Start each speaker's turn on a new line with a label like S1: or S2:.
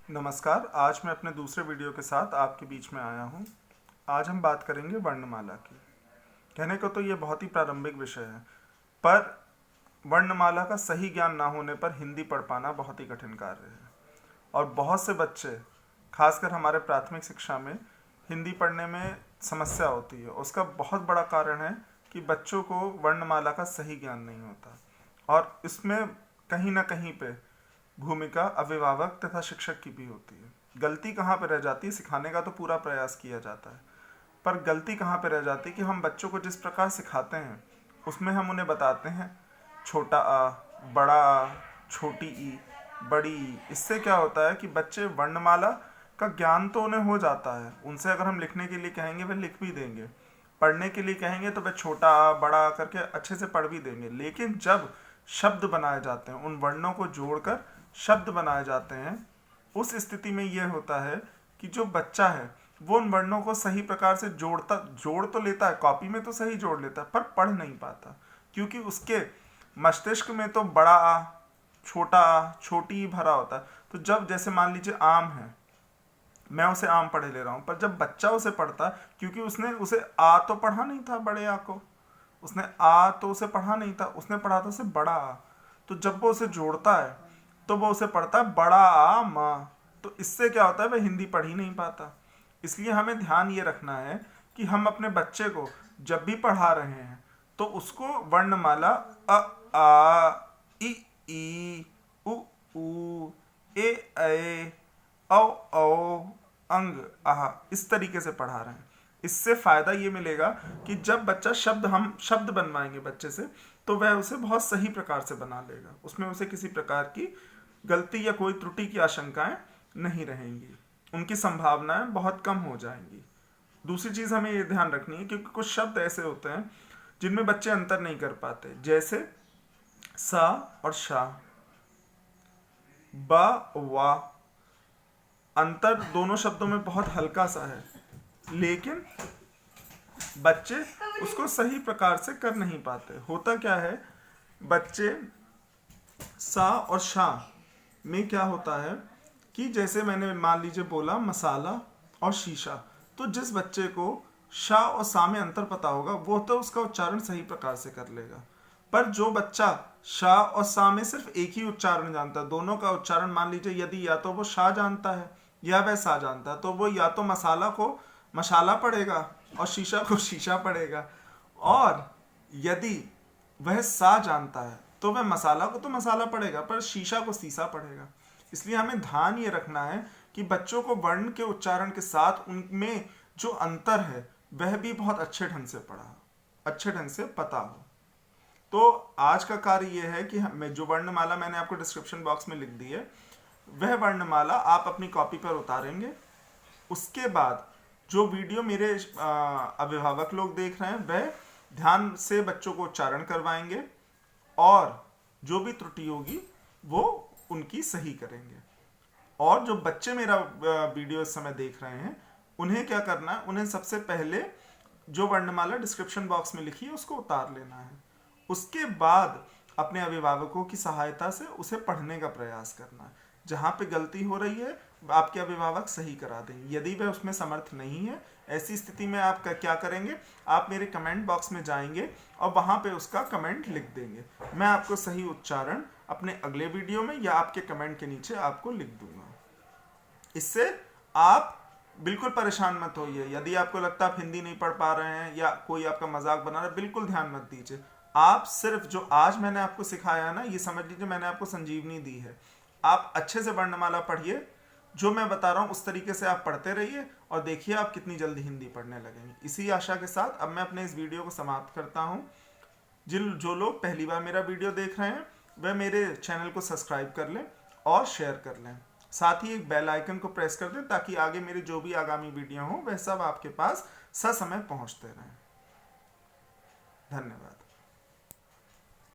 S1: नमस्कार। आज मैं अपने दूसरे वीडियो के साथ आपके बीच में आया हूँ। आज हम बात करेंगे वर्णमाला की। कहने को तो ये बहुत ही प्रारंभिक विषय है, पर वर्णमाला का सही ज्ञान ना होने पर हिंदी पढ़ पाना बहुत ही कठिन कार्य है। और बहुत से बच्चे, खासकर हमारे प्राथमिक शिक्षा में, हिंदी पढ़ने में समस्या होती है। उसका बहुत बड़ा कारण है कि बच्चों को वर्णमाला का सही ज्ञान नहीं होता, और इसमें कहीं ना कहीं पे भूमिका अभिभावक तथा शिक्षक की भी होती है। गलती कहाँ पर रह जाती है? सिखाने का तो पूरा प्रयास किया जाता है, पर गलती कहाँ पर रह जाती है कि हम बच्चों को जिस प्रकार सिखाते हैं उसमें हम उन्हें बताते हैं छोटा आ, बड़ा आ, छोटी ई, बड़ी ई। इससे क्या होता है कि बच्चे वर्णमाला का ज्ञान तो उन्हें हो जाता है। उनसे अगर हम लिखने के लिए कहेंगे वे लिख भी देंगे, पढ़ने के लिए कहेंगे तो वे छोटा आ बड़ा आ करके अच्छे से पढ़ भी देंगे। लेकिन जब शब्द बनाए जाते हैं, उन वर्णों को जोड़कर शब्द बनाए जाते हैं, उस स्थिति में यह होता है कि जो बच्चा है वो उन वर्णों को सही प्रकार से जोड़ तो लेता है, कॉपी में तो सही जोड़ लेता है, पर पढ़ नहीं पाता, क्योंकि उसके मस्तिष्क में तो बड़ा आ, छोटा आ, छोटी ई भरा होता है। तो जब जैसे मान लीजिए आम है, मैं उसे आम पढ़े ले रहा हूँ, पर जब बच्चा उसे पढ़ता, क्योंकि उसने उसे आ तो पढ़ा नहीं था, बड़े आ को उसने आ तो उसे पढ़ा नहीं था, उसने पढ़ा था उसे बड़ा आ। तो जब वो उसे जोड़ता है तो वो उसे पढ़ता है बड़ा आ माँ। तो इससे क्या होता है, वह हिंदी पढ़ ही नहीं पाता। इसलिए हमें ध्यान ये रखना है कि हम अपने बच्चे को जब भी पढ़ा रहे हैं तो उसको वर्णमाला अ आ ई उ ऊ ए औ औ अंग आह इस तरीके से पढ़ा रहे हैं। इससे फायदा ये मिलेगा कि जब बच्चा हम शब्द बनवाएंगे बच्चे से, तो वह उसे बहुत सही प्रकार से बना लेगा। उसमें उसे किसी प्रकार की गलती या कोई त्रुटि की आशंकाएं नहीं रहेंगी, उनकी संभावनाएं बहुत कम हो जाएंगी। दूसरी चीज हमें ये ध्यान रखनी है, क्योंकि कुछ शब्द ऐसे होते हैं जिनमें बच्चे अंतर नहीं कर पाते, जैसे सा और शा, बा वा। अंतर दोनों शब्दों में बहुत हल्का सा है, लेकिन बच्चे उसको सही प्रकार से कर नहीं पाते। होता क्या है, बच्चे सा और शा में क्या होता है कि जैसे मैंने मान लीजिए बोला मसाला और शीशा, तो जिस बच्चे को शा और सा में अंतर पता होगा वो तो उसका उच्चारण सही प्रकार से कर लेगा। पर जो बच्चा शा और सा में सिर्फ एक ही उच्चारण जानता है, दोनों का उच्चारण मान लीजिए यदि या तो वो शा जानता है या वह सा जानता है, तो वो या तो मसाला को मसाला पढ़ेगा और शीशा को शीशा पढ़ेगा, और यदि वह सा जानता है तो वह मसाला को तो मसाला पढ़ेगा पर शीशा को सीसा पढ़ेगा। इसलिए हमें ध्यान ये रखना है कि बच्चों को वर्ण के उच्चारण के साथ उनमें जो अंतर है वह भी बहुत अच्छे ढंग से अच्छे ढंग से पता हो। तो आज का कार्य यह है कि हमें जो वर्णमाला मैंने आपको डिस्क्रिप्शन बॉक्स में लिख दी है, वह वर्णमाला आप अपनी कॉपी पर उतारेंगे। उसके बाद जो वीडियो मेरे अभिभावक लोग देख रहे हैं वह ध्यान से बच्चों को उच्चारण करवाएंगे, और जो भी त्रुटि होगी वो उनकी सही करेंगे। और जो बच्चे मेरा वीडियो इस समय देख रहे हैं उन्हें क्या करना है, उन्हें सबसे पहले जो वर्णमाला डिस्क्रिप्शन बॉक्स में लिखी है उसको उतार लेना है। उसके बाद अपने अभिभावकों की सहायता से उसे पढ़ने का प्रयास करना है। जहाँ पे गलती हो रही है आपके अभिभावक सही करा देंगे। यदि वह उसमें समर्थ नहीं है, ऐसी स्थिति में आप क्या करेंगे, आप मेरे कमेंट बॉक्स में जाएंगे और वहाँ पे उसका कमेंट लिख देंगे। मैं आपको सही उच्चारण अपने अगले वीडियो में या आपके कमेंट के नीचे आपको लिख दूंगा। इससे आप बिल्कुल परेशान मत होइए। यदि आपको लगता है आप हिंदी नहीं पढ़ पा रहे हैं या कोई आपका मजाक बना रहा है, बिल्कुल ध्यान मत दीजिए। आप सिर्फ जो आज मैंने आपको सिखाया है ना, ये समझ लीजिए मैंने आपको संजीवनी दी है। आप अच्छे से वर्णमाला पढ़िए, जो मैं बता रहा हूँ उस तरीके से आप पढ़ते रहिए और देखिए आप कितनी जल्दी हिंदी पढ़ने लगेंगे। इसी आशा के साथ अब मैं अपने इस वीडियो को समाप्त करता हूँ। जो लोग पहली बार मेरा वीडियो देख रहे हैं वह मेरे चैनल को सब्सक्राइब कर लें और शेयर कर लें। साथ ही एक बेल आइकन को प्रेस कर दें ताकि आगे मेरे जो भी आगामी वीडियो हो वह सब आपके पास ससमय पहुंचते रहें। धन्यवाद।